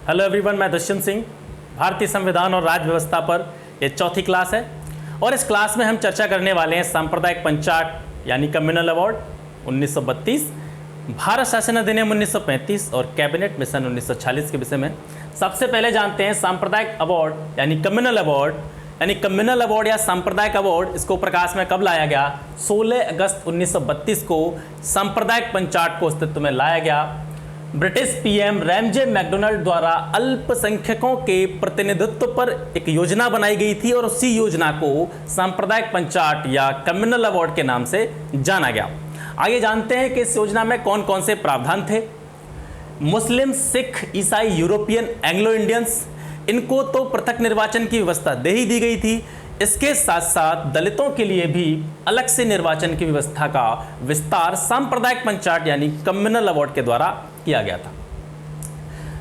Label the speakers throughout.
Speaker 1: Hello everyone, मैं दुष्यंत सिंह। भारतीय संविधान और राज्य व्यवस्था पर ये चौथी क्लास है और इस क्लास में हम चर्चा करने वाले हैं सांप्रदायिक पंचाट यानी कम्युनल अवार्ड 1932, भारत शासन अधिनियम 1935 और कैबिनेट मिशन 1946 के विषय में। सबसे पहले जानते हैं सांप्रदायिक अवार्ड यानी कम्युनल अवार्ड। यानी कम्युनल अवार्ड या सांप्रदायिक अवार्ड, इसको प्रकाश में कब लाया गया? 16 अगस्त 1932 को सांप्रदायिक पंचाट को अस्तित्व में लाया गया। ब्रिटिश पीएम रैमजे मैकडोनाल्ड द्वारा अल्पसंख्यकों के प्रतिनिधित्व पर एक योजना बनाई गई थी और उसी योजना को सांप्रदायिक पंचाट या कम्युनल अवार्ड के नाम से जाना गया। आइए जानते हैं कि इस योजना में कौन कौन से प्रावधान थे। मुस्लिम, सिख, ईसाई, यूरोपियन, एंग्लो इंडियंस, इनको तो पृथक निर्वाचन की व्यवस्था दे ही दी गई थी। इसके साथ साथ दलितों के लिए भी अलग से निर्वाचन की व्यवस्था का विस्तार सांप्रदायिक पंचाट यानी कम्युनल अवार्ड के द्वारा किया गया था।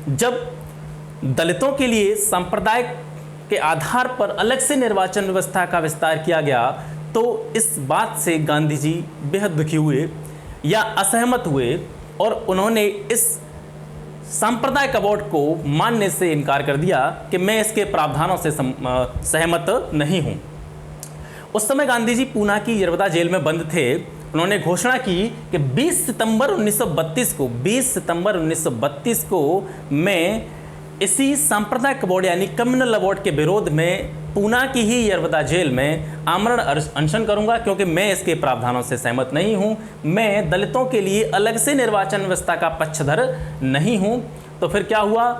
Speaker 1: जब दलितों के लिए सांप्रदायिक के आधार पर अलग से निर्वाचन व्यवस्था का विस्तार किया गया तो इस बात से गांधी जी बेहद दुखी हुए या असहमत हुए और उन्होंने इस सांप्रदायिक अवार्ड को मानने से इनकार कर दिया कि मैं इसके प्रावधानों से सहमत नहीं हूं। उस समय गांधी जी पूना की यरवदा जेल में बंद थे। उन्होंने घोषणा की कि 20 सितंबर 1932 को मैं इसी सांप्रदायिक अवार्ड यानी कम्युनल अवार्ड के विरोध में पूना की ही यरवदा जेल में आमरण अनशन करूंगा, क्योंकि मैं इसके प्रावधानों से सहमत नहीं हूं। मैं दलितों के लिए अलग से निर्वाचन व्यवस्था का पक्षधर नहीं हूं। तो फिर क्या हुआ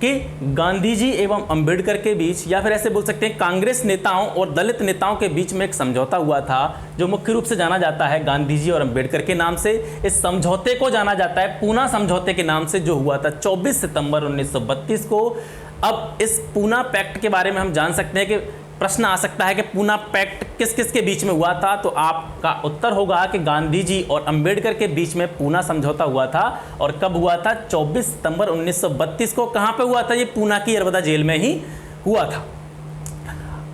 Speaker 1: कि गांधी जी एवं अंबेडकर के बीच, या फिर ऐसे बोल सकते हैं कांग्रेस नेताओं और दलित नेताओं के बीच में एक समझौता हुआ था जो मुख्य रूप से जाना जाता है गांधी जी और अंबेडकर के नाम से। इस समझौते को जाना जाता है पूना समझौते के नाम से, जो हुआ था 24 सितंबर 1932 को। अब इस पूना पैक्ट के बारे में हम जान सकते हैं कि प्रश्न आ सकता है कि पूना पैक्ट किस किस के बीच में हुआ था, तो आपका उत्तर होगा कि गांधी जी और अंबेडकर के बीच में पूना समझौता हुआ था। और कब हुआ था? 24 सितंबर 1932 को। कहां पे हुआ था? ये पूना की यरवदा जेल में ही हुआ था।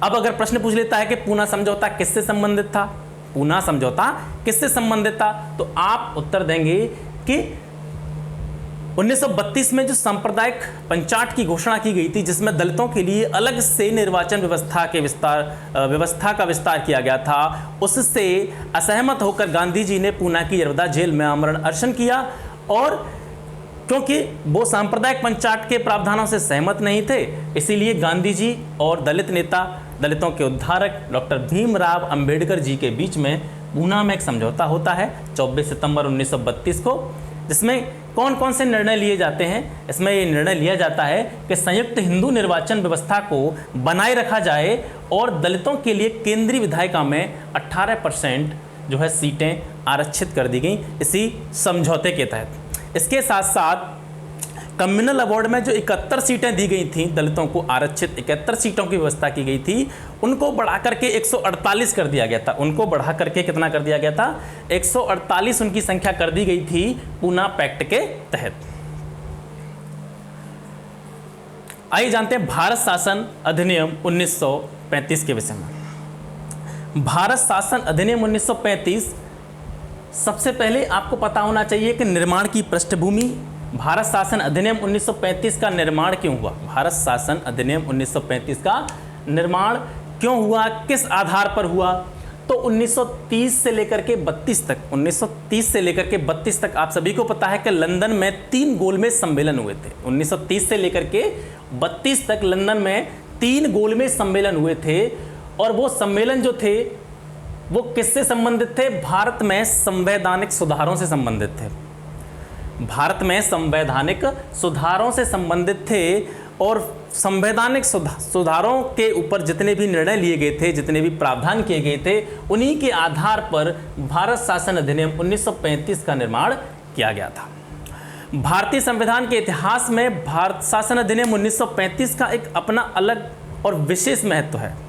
Speaker 1: अब अगर प्रश्न पूछ लेता है कि पूना समझौता किससे संबंधित था, पूना समझौता किससे संबंधित था, तो आप उत्तर देंगे कि 1932 में जो सांप्रदायिक पंचाट की घोषणा की गई थी, जिसमें दलितों के लिए अलग से निर्वाचन व्यवस्था का विस्तार किया गया था, उससे असहमत होकर गांधी जी ने पूना की यरवदा जेल में आमरण अनशन किया। और क्योंकि वो सांप्रदायिक पंचाट के प्रावधानों से सहमत नहीं थे, इसीलिए गांधी जी और दलित नेता, दलितों के उद्धारक डॉक्टर भीमराव अंबेडकर जी के बीच में पूना में एक समझौता होता है 24 सितंबर 1932 को, जिसमें कौन कौन से निर्णय लिए जाते हैं। इसमें ये निर्णय लिया जाता है कि संयुक्त हिंदू निर्वाचन व्यवस्था को बनाए रखा जाए और दलितों के लिए केंद्रीय विधायिका में 18% जो है सीटें आरक्षित कर दी गई इसी समझौते के तहत। इसके साथ साथ कम्युनल अवार्ड में जो 71 सीटें दी गई थी दलितों को, आरक्षित 71 सीटों की व्यवस्था की गई थी, उनको बढ़ा करके 148 कर दिया गया था। उनको बढ़ा करके कितना कर दिया गया था? 148 उनकी संख्या कर दी गई थी पूना पैक्ट के तहत। आइए जानते हैं भारत शासन अधिनियम 1935 के विषय में। भारत शासन अधिनियम 1935, सबसे पहले आपको पता होना चाहिए कि निर्माण की पृष्ठभूमि। भारत शासन अधिनियम 1935 का निर्माण क्यों हुआ? भारत शासन अधिनियम 1935 का निर्माण क्यों हुआ, किस आधार पर हुआ? तो 1930 से लेकर के 32 तक, 1930 से लेकर के 32 तक आप सभी को पता है कि लंदन में 3 गोलमेज सम्मेलन हुए थे। 1930 से लेकर के 32 तक लंदन में 3 गोलमेज सम्मेलन हुए थे। और वो सम्मेलन जो थे वो किससे संबंधित थे? भारत में संवैधानिक सुधारों से संबंधित थे। भारत में संवैधानिक सुधारों से संबंधित थे और संवैधानिक सुधारों के ऊपर जितने भी निर्णय लिए गए थे, जितने भी प्रावधान किए गए थे, उन्हीं के आधार पर भारत शासन अधिनियम 1935 का निर्माण किया गया था। भारतीय संविधान के इतिहास में भारत शासन अधिनियम 1935 का एक अपना अलग और विशेष महत्व है,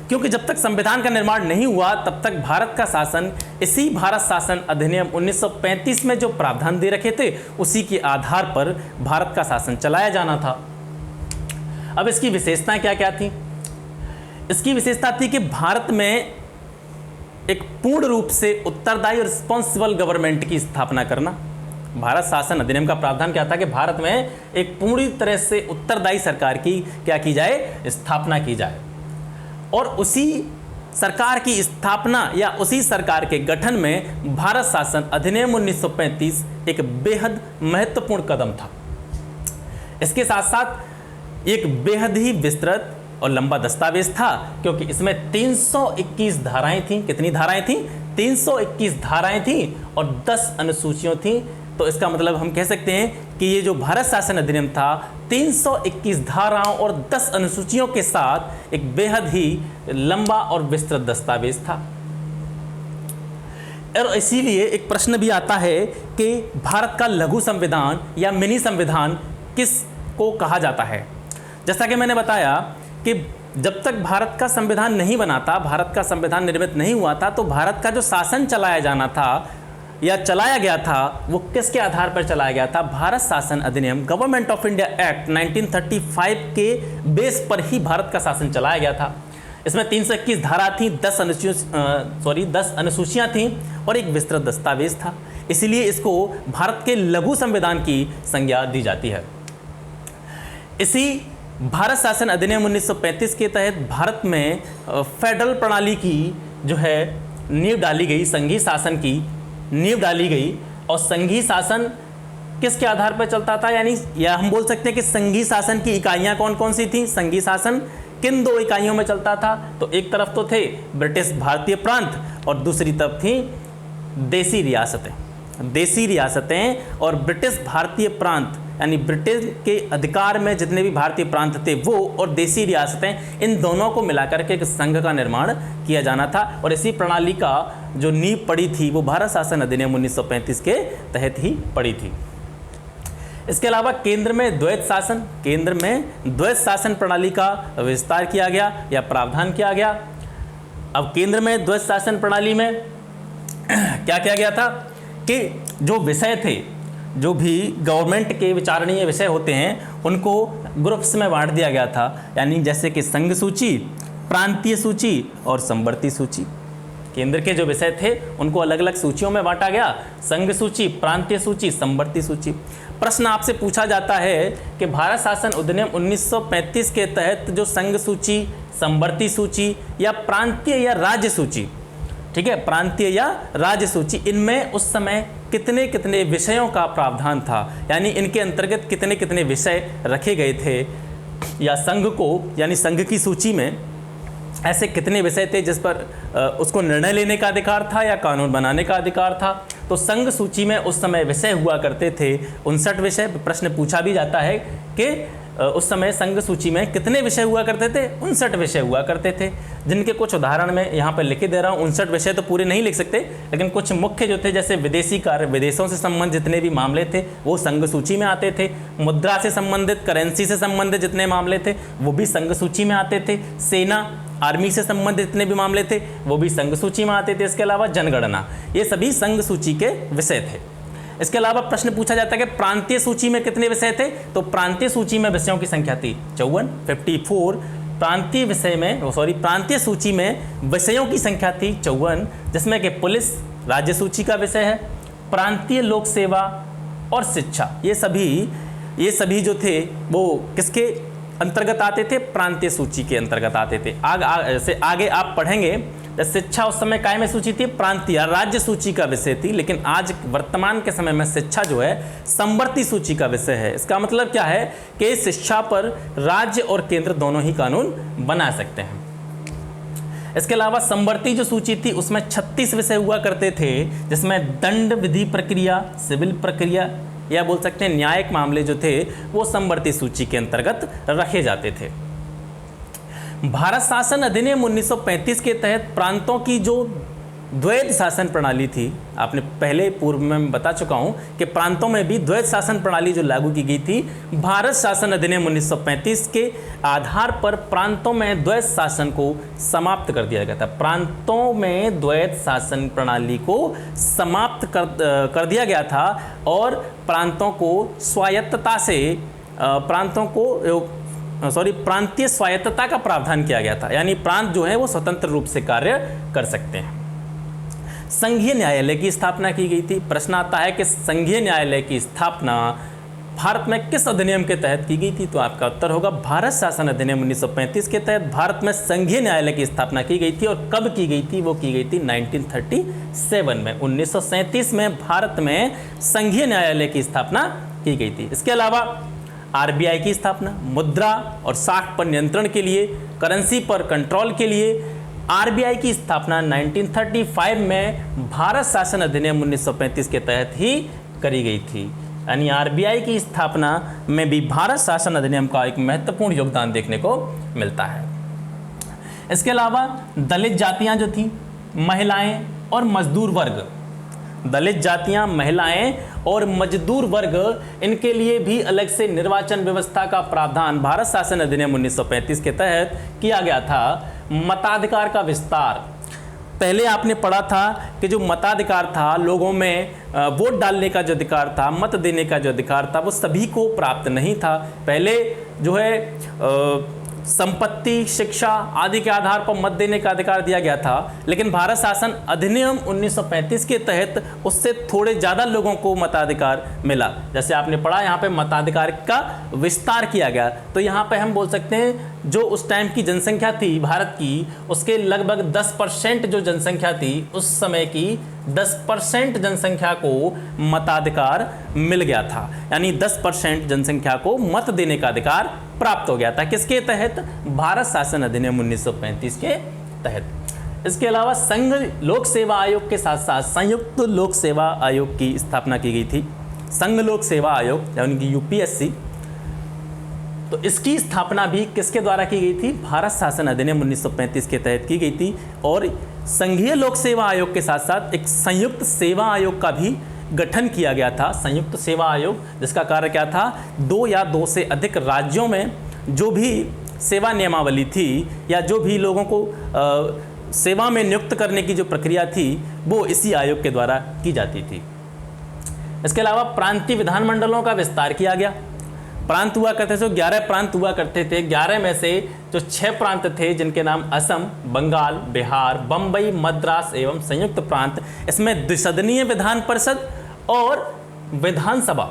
Speaker 1: क्योंकि जब तक संविधान का निर्माण नहीं हुआ तब तक भारत का शासन इसी भारत शासन अधिनियम 1935 में जो प्रावधान दे रखे थे उसी के आधार पर भारत का शासन चलाया जाना था। अब इसकी विशेषताएं क्या क्या थी? इसकी विशेषता थी कि भारत में एक पूर्ण रूप से उत्तरदायी और रिस्पॉन्सिबल गवर्नमेंट की स्थापना करना। भारत शासन अधिनियम का प्रावधान क्या था कि भारत में एक पूरी तरह से उत्तरदायी सरकार की क्या की जाए, स्थापना की जाए। और उसी सरकार की स्थापना या उसी सरकार के गठन में भारत शासन अधिनियम 1935 एक बेहद महत्वपूर्ण कदम था। इसके साथ साथ एक बेहद ही विस्तृत और लंबा दस्तावेज था, क्योंकि इसमें 321 धाराएं थीं। कितनी धाराएं थीं? 321 धाराएं थीं और 10 अनुसूचियां थीं। तो इसका मतलब हम कह सकते हैं कि ये जो भारत शासन अधिनियम था 321 धाराओं और 10 अनुसूचियों के साथ एक बेहद ही लंबा और विस्तृत दस्तावेज था। और इसीलिए एक प्रश्न भी आता है कि भारत का लघु संविधान या मिनी संविधान किस को कहा जाता है। जैसा कि मैंने बताया कि जब तक भारत का संविधान नहीं बना था, भारत का संविधान निर्मित नहीं हुआ था, तो भारत का जो शासन चलाया जाना था या चलाया गया था वो किसके आधार पर चलाया गया था? भारत शासन अधिनियम गवर्नमेंट ऑफ इंडिया एक्ट 1935 के बेस पर ही भारत का शासन चलाया गया था। इसमें 321 धारा थी, 10 अनुसूचियां थीं और एक विस्तृत दस्तावेज था। इसीलिए इसको भारत के लघु संविधान की संज्ञा दी जाती है। इसी भारत शासन अधिनियम 1935 के तहत भारत में फेडरल प्रणाली की जो है नींव डाली गई, संघीय शासन की नींव डाली गई। और संघीय शासन किसके आधार पर चलता था, यानी या हम बोल सकते हैं कि संघीय शासन की इकाइयां कौन कौन सी थी? संघीय शासन किन दो इकाइयों में चलता था? तो एक तरफ तो थे ब्रिटिश भारतीय प्रांत और दूसरी तरफ थी देसी रियासतें। देसी रियासतें और ब्रिटिश भारतीय प्रांत, यानी ब्रिटेन के अधिकार में जितने भी भारतीय प्रांत थे वो और देसी रियासतें, इन दोनों को मिलाकर के एक संघ का निर्माण किया जाना था। और इसी प्रणाली का जो नींव पड़ी थी वो भारत शासन अधिनियम 1935 के तहत ही पड़ी थी। इसके अलावा केंद्र में द्वैत शासन, केंद्र में द्वैत शासन प्रणाली का विस्तार किया गया या प्रावधान किया गया। अब केंद्र में द्वैत शासन प्रणाली में क्या किया गया था कि जो विषय थे, जो भी गवर्नमेंट के विचारणीय विषय होते हैं उनको ग्रुप्स में बांट दिया गया था, यानी जैसे कि संघ सूची, प्रांतीय सूची और संवर्ती सूची। केंद्र के जो विषय थे उनको अलग अलग सूचियों में बांटा गया, संघ सूची, प्रांतीय सूची, संवर्ती सूची। प्रश्न आपसे पूछा जाता है कि भारत शासन अधिनियम 1935 के तहत जो संघ सूची, संवर्ती सूची या प्रांतीय या राज्य सूची, ठीक है, प्रांतीय या राज्य सूची, इनमें उस समय कितने कितने विषयों का प्रावधान था, यानी इनके अंतर्गत कितने कितने विषय रखे गए थे, या संघ को यानी संघ की सूची में ऐसे कितने विषय थे जिस पर उसको निर्णय लेने का अधिकार था या कानून बनाने का अधिकार था। तो संघ सूची में उस समय विषय हुआ करते थे 59 विषय। प्रश्न पूछा भी जाता है कि उस समय संघ सूची में कितने विषय हुआ करते थे? 59 विषय हुआ करते थे, जिनके कुछ उदाहरण मैं यहाँ पर लिख दे रहा हूँ। 59 विषय तो पूरे नहीं लिख सकते, लेकिन कुछ मुख्य जो थे, जैसे विदेशी कार्य, विदेशों से संबंधित जितने भी मामले थे वो संघ सूची में आते थे। मुद्रा से संबंधित, करेंसी से संबंधित जितने मामले थे वो भी संघ सूची में आते थे। सेना, आर्मी से संबंधित जितने भी मामले थे वो भी संघ सूची में आते थे। इसके अलावा जनगणना, ये सभी संघ सूची के विषय थे। इसके अलावा प्रश्न पूछा जाता है कि प्रांतीय सूची में कितने विषय थे? तो प्रांतीय सूची में विषयों की संख्या थी 54। प्रांतीय विषय में प्रांतीय सूची में विषयों की संख्या थी 54, जिसमें कि पुलिस राज्य सूची का विषय है, प्रांतीय लोक सेवा और शिक्षा, ये सभी जो थे वो किसके अंतर्गत आते थे? प्रांतीय सूची के अंतर्गत आते थे। आगे आप पढ़ेंगे, शिक्षा उस समय काय में सूची थी? प्रांतीय राज्य सूची का विषय थी, लेकिन आज वर्तमान के समय में शिक्षा जो है संवर्ती सूची का विषय है। इसका मतलब क्या है कि शिक्षा पर राज्य और केंद्र दोनों ही कानून बना सकते हैं। इसके अलावा संवर्ती जो सूची थी उसमें 36 विषय हुआ करते थे, जिसमें दंड विधि प्रक्रिया, सिविल प्रक्रिया या बोल सकते हैं न्यायिक मामले जो थे वो संवर्ती सूची के अंतर्गत रखे जाते थे। भारत शासन अधिनियम 1935 के तहत प्रांतों की जो द्वैत शासन प्रणाली थी, आपने पहले पूर्व में बता चुका हूं कि प्रांतों में भी द्वैत शासन प्रणाली जो लागू की गई थी, भारत शासन अधिनियम 1935 के आधार पर प्रांतों में द्वैत शासन को समाप्त कर दिया गया था। प्रांतों में द्वैत शासन प्रणाली को समाप्त कर दिया गया था और प्रांतों को स्वायत्तता से प्रांतीय स्वायत्तता का प्रावधान किया गया था, यानी प्रांत जो है वो स्वतंत्र रूप से कार्य कर सकते हैं। संघीय न्यायालय की स्थापना की गई थी। प्रश्न आता है कि संघीय न्यायालय की स्थापना भारत में किस अधिनियम के तहत की गई थी, तो आपका उत्तर होगा भारत शासन अधिनियम 1935 के तहत भारत में संघीय न्यायालय की स्थापना की गई थी। और कब की गई थी, वो की गई थी 1937 में। 1937 में भारत में संघीय न्यायालय की स्थापना की गई थी। इसके अलावा आरबीआई की स्थापना, मुद्रा और साख पर नियंत्रण के लिए, करेंसी पर कंट्रोल के लिए आरबीआई की स्थापना 1935 में भारत शासन अधिनियम 1935 के तहत ही करी गई थी। यानी आरबीआई की स्थापना में भी भारत शासन अधिनियम का एक महत्वपूर्ण योगदान देखने को मिलता है। इसके अलावा दलित जातियां जो थी, महिलाएं और मजदूर वर्ग, दलित जातियां, महिलाएं और मजदूर वर्ग, इनके लिए भी अलग से निर्वाचन व्यवस्था का प्रावधान भारत शासन अधिनियम 1935 के तहत किया गया था। मताधिकार का विस्तार, पहले आपने पढ़ा था कि जो मताधिकार था, लोगों में वोट डालने का जो अधिकार था, मत देने का जो अधिकार था, वो सभी को प्राप्त नहीं था। पहले जो है संपत्ति, शिक्षा आदि के आधार पर मत देने का अधिकार दिया गया था, लेकिन भारत शासन अधिनियम 1935 के तहत उससे थोड़े ज़्यादा लोगों को मताधिकार मिला। जैसे आपने पढ़ा, यहाँ पे मताधिकार का विस्तार किया गया। तो यहाँ पे हम बोल सकते हैं जो उस टाइम की जनसंख्या थी भारत की, उसके लगभग 10% जो जनसंख्या थी उस समय की 10% जनसंख्या को मताधिकार मिल गया था। यानी 10% जनसंख्या को मत देने का अधिकार प्राप्त हो गया था। किसके तहत? भारत शासन अधिनियम 1935 के तहत। इसके अलावा संघ लोक सेवा आयोग के साथ साथ संयुक्त लोक सेवा आयोग की स्थापना की गई थी। संघ लोक सेवा आयोग यानी कि यूपीएससी, तो इसकी स्थापना भी किसके द्वारा की गई थी? भारत शासन अधिनियम 1935 के तहत की गई थी। और संघीय लोक सेवा आयोग के साथ साथ एक संयुक्त सेवा आयोग का भी गठन किया गया था। संयुक्त सेवा आयोग, जिसका कार्य क्या था? 2 या 2 से अधिक राज्यों में जो भी सेवा नियमावली थी या जो भी लोगों को सेवा में नियुक्त करने की जो प्रक्रिया थी, वो इसी आयोग के द्वारा की जाती थी। इसके अलावा प्रांतीय विधानमंडलों का विस्तार किया गया। प्रांत हुआ करते थे, 11 प्रांत हुआ करते थे। 11 में से जो 6 प्रांत थे, जिनके नाम असम, बंगाल, बिहार, बम्बई, मद्रास एवं संयुक्त प्रांत, इसमें द्विसदनीय विधान परिषद और विधानसभा,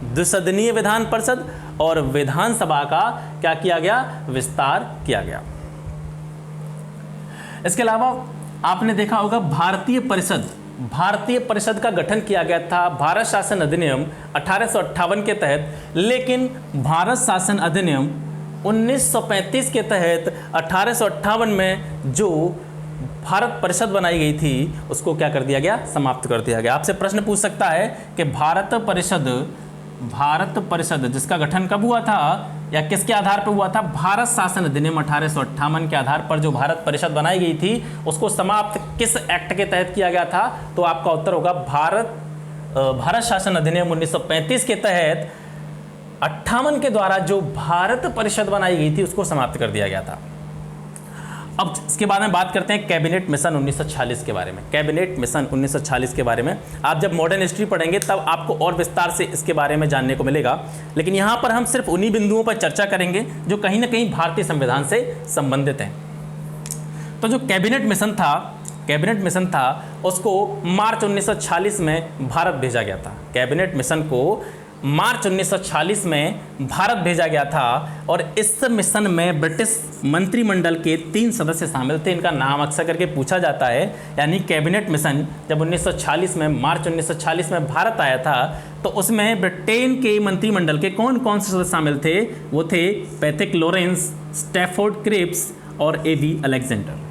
Speaker 1: द्विसदनीय विधान परिषद और विधानसभा का क्या किया गया? विस्तार किया गया। इसके अलावा आपने देखा होगा भारतीय परिषद का गठन किया गया था भारत शासन अधिनियम 1858 के तहत, लेकिन भारत शासन अधिनियम 1935 के तहत 1858 में जो भारत परिषद बनाई गई थी, उसको क्या कर दिया गया? समाप्त कर दिया गया। आपसे प्रश्न पूछ सकता है कि भारत परिषद जिसका गठन कब हुआ था या किसके आधार पर हुआ था? भारत शासन अधिनियम 1858 के आधार पर जो भारत परिषद बनाई गई थी, उसको समाप्त किस एक्ट के तहत किया गया था? तो आपका उत्तर होगा भारत शासन अधिनियम 1935 के तहत 58 के द्वारा जो भारत परिषद बनाई गई थी, उसको समाप्त कर दिया गया था। अब इसके बाद में बात करते हैं कैबिनेट मिशन 1946 के बारे में। कैबिनेट मिशन 1946 के बारे में आप जब मॉडर्न हिस्ट्री पढ़ेंगे तब आपको और विस्तार से इसके बारे में जानने को मिलेगा, लेकिन यहाँ पर हम सिर्फ उन्हीं बिंदुओं पर चर्चा करेंगे जो कहीं ना कहीं भारतीय संविधान से संबंधित हैं। तो जो कैबिनेट मिशन था उसको मार्च 1946 में भारत भेजा गया था। कैबिनेट मिशन को मार्च 1946 में भारत भेजा गया था और इस मिशन में ब्रिटिश मंत्रिमंडल के 3 सदस्य शामिल थे। इनका नाम अक्सर करके पूछा जाता है। यानी कैबिनेट मिशन जब 1946 में मार्च 1946 में भारत आया था, तो उसमें ब्रिटेन के मंत्रिमंडल के कौन कौन से सदस्य शामिल थे? वो थे पैथिक लॉरेंस, स्टैफोर्ड क्रिप्स और एवी अलेक्जेंडर।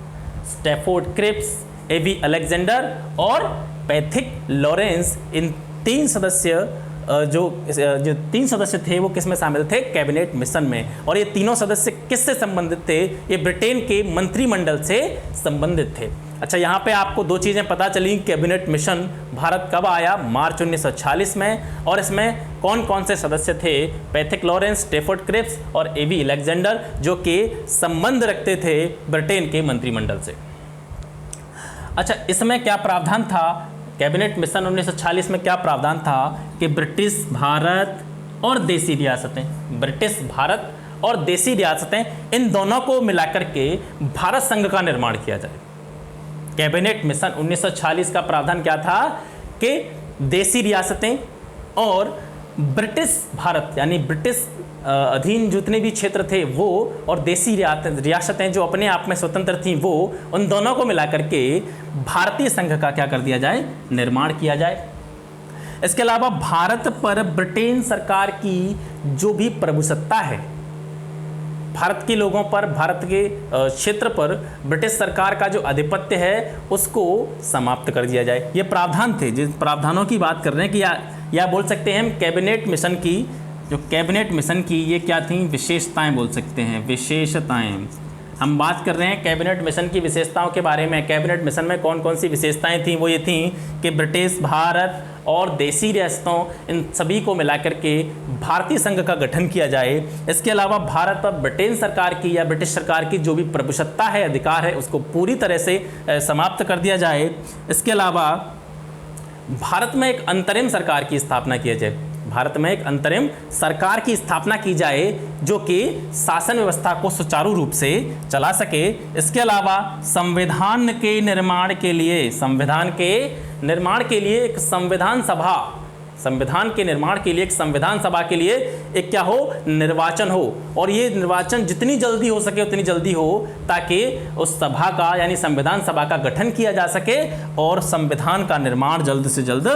Speaker 1: स्टैफोर्ड क्रिप्स, एवी अलेक्जेंडर और पैथिक लॉरेंस, इन 3 सदस्य जो 3 सदस्य थे वो किस में शामिल थे? कैबिनेट मिशन में। और ये तीनों सदस्य किससे संबंधित थे? ये ब्रिटेन के मंत्रिमंडल से संबंधित थे। अच्छा, यहाँ पे आपको 2 चीज़ें पता चली। कैबिनेट मिशन भारत कब आया? मार्च 1946 में। और इसमें कौन कौन से सदस्य थे? पैथिक लॉरेंस, स्टैफोर्ड क्रिप्स और एवी अलेक्जेंडर, जो कि संबंध रखते थे ब्रिटेन के मंत्रिमंडल से। अच्छा, इसमें क्या प्रावधान था? कैबिनेट मिशन 1946 में क्या प्रावधान था कि ब्रिटिश भारत और देसी रियासतें इन दोनों को मिलाकर के भारत संघ का निर्माण किया जाए। कैबिनेट मिशन 1946 का प्रावधान क्या था कि देसी रियासतें और ब्रिटिश भारत यानी ब्रिटिश अधीन जितने भी क्षेत्र थे वो और देसी रियासतें जो अपने आप में स्वतंत्र थीं वो, उन दोनों को मिलाकर के भारतीय संघ का क्या कर दिया जाए, निर्माण किया जाए। इसके अलावा भारत पर ब्रिटेन सरकार की जो भी प्रभुसत्ता है, भारत के लोगों पर, भारत के क्षेत्र पर ब्रिटिश सरकार का जो आधिपत्य है उसको समाप्त कर दिया जाए। ये प्रावधान थे, जिन प्रावधानों की बात कर रहे हैं कि या बोल सकते हैं हम कैबिनेट मिशन की, जो कैबिनेट मिशन की ये क्या थी, विशेषताएं बोल सकते हैं, विशेषताएं। हम बात कर रहे हैं कैबिनेट मिशन की विशेषताओं के बारे में। कैबिनेट मिशन में कौन कौन सी विशेषताएं थीं, वो ये थीं कि ब्रिटिश, भारत और देसी रियासतों, इन सभी को मिलाकर के भारतीय संघ का गठन किया जाए। इसके अलावा भारत पर ब्रिटेन सरकार की या ब्रिटिश सरकार की जो भी प्रभुसत्ता है, अधिकार है, उसको पूरी तरह से समाप्त कर दिया जाए। इसके अलावा भारत में एक अंतरिम सरकार की स्थापना की जाए, भारत में एक अंतरिम सरकार की स्थापना की जाए जो कि शासन व्यवस्था को सुचारू रूप से चला सके। इसके अलावा संविधान के निर्माण के लिए, संविधान के निर्माण के लिए एक संविधान सभा, संविधान के निर्माण के लिए एक संविधान सभा के लिए एक क्या हो, निर्वाचन हो, और ये निर्वाचन जितनी जल्दी हो सके उतनी जल्दी हो ताकि उस सभा का यानी संविधान सभा का गठन किया जा सके और संविधान का निर्माण जल्द से जल्द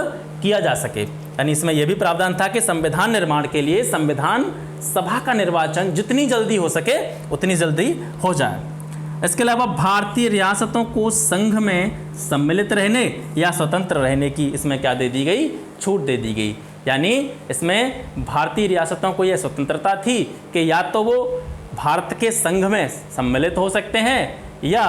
Speaker 1: किया जा सके। यानी इसमें यह भी प्रावधान था कि संविधान निर्माण के लिए संविधान सभा का निर्वाचन जितनी जल्दी हो सके उतनी जल्दी हो जाए। इसके अलावा भारतीय रियासतों को संघ में सम्मिलित रहने या स्वतंत्र रहने की इसमें क्या दे दी गई, छूट दे दी गई। यानी इसमें भारतीय रियासतों को यह स्वतंत्रता थी कि या तो वो भारत के संघ में सम्मिलित हो सकते हैं या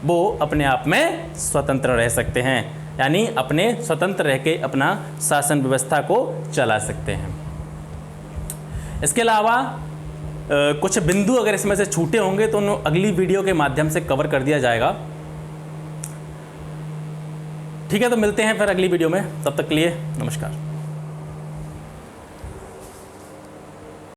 Speaker 1: वो अपने आप में स्वतंत्र रह सकते हैं, यानी अपने स्वतंत्र रह के अपना शासन व्यवस्था को चला सकते हैं। इसके अलावा कुछ बिंदु अगर इसमें से छूटे होंगे तो उन्हें अगली वीडियो के माध्यम से कवर कर दिया जाएगा। ठीक है, तो मिलते हैं फिर अगली वीडियो में, तब तक के लिए नमस्कार।